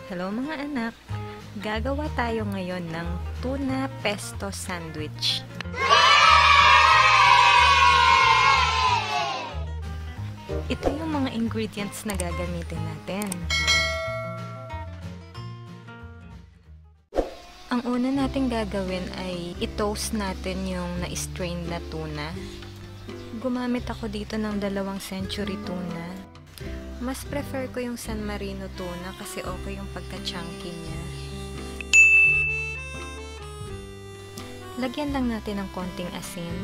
Hello mga anak! Gagawa tayo ngayon ng tuna pesto sandwich. Ito yung mga ingredients na gagamitin natin. Ang una natin gagawin ay i-toast natin yung na-strain na tuna. Gumamit ako dito ng 2 century tuna. Mas prefer ko yung San Marino tuna kasi okay yung pagka-chunky niya. Lagyan lang natin ng konting asin.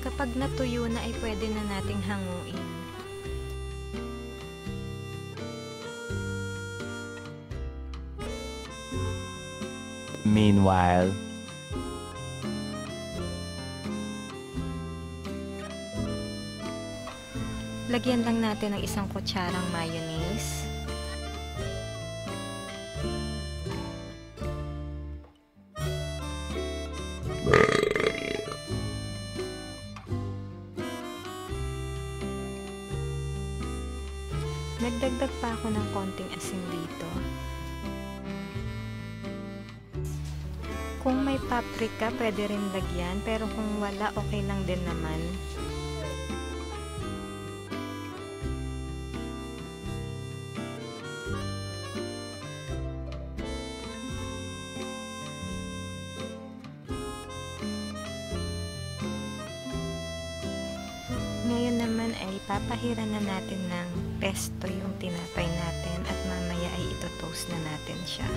Kapag natuyo na ay pwede na nating hanguin. Meanwhile, lagyan lang natin ng 1 kutsarang mayonnaise. Nagdagdag pa ako ng konting asin dito. Kung may paprika, pwede rin lagyan, pero kung wala, okay lang din naman. Ngayon naman ay papahiran na natin ng pesto yung tinapay natin at mamaya ay ito-toast na natin siya.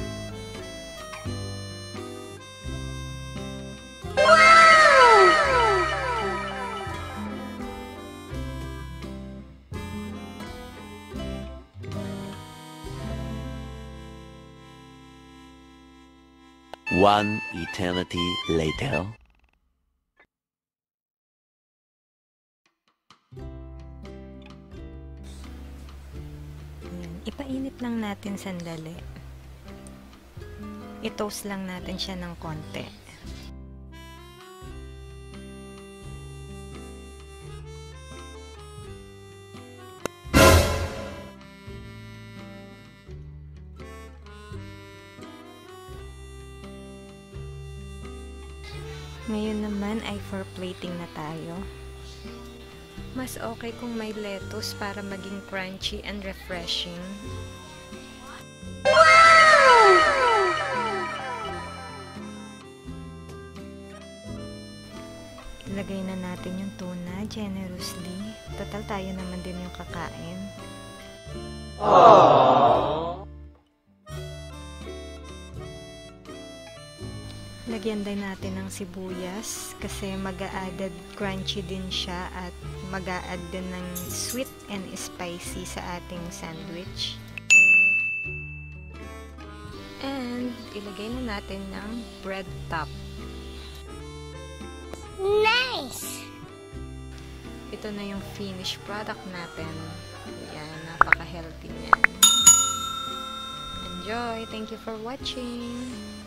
one eternity later. Ipainit lang natin sandali. I-toast lang natin siya ng konti. Ngayon naman ay for plating na tayo. Mas okay kung may lettuce para maging crunchy and refreshing. Ilagay na natin yung tuna generously. Total tayo naman din yung kakain. Lagyan din natin ng sibuyas kasi mag-a-add crunchy din siya at mag-a-add din ng sweet and spicy sa ating sandwich. And ilagay na natin ng bread top. Nice! Ito na yung finished product natin. Yan, napaka-healthy niyan. Enjoy! Thank you for watching!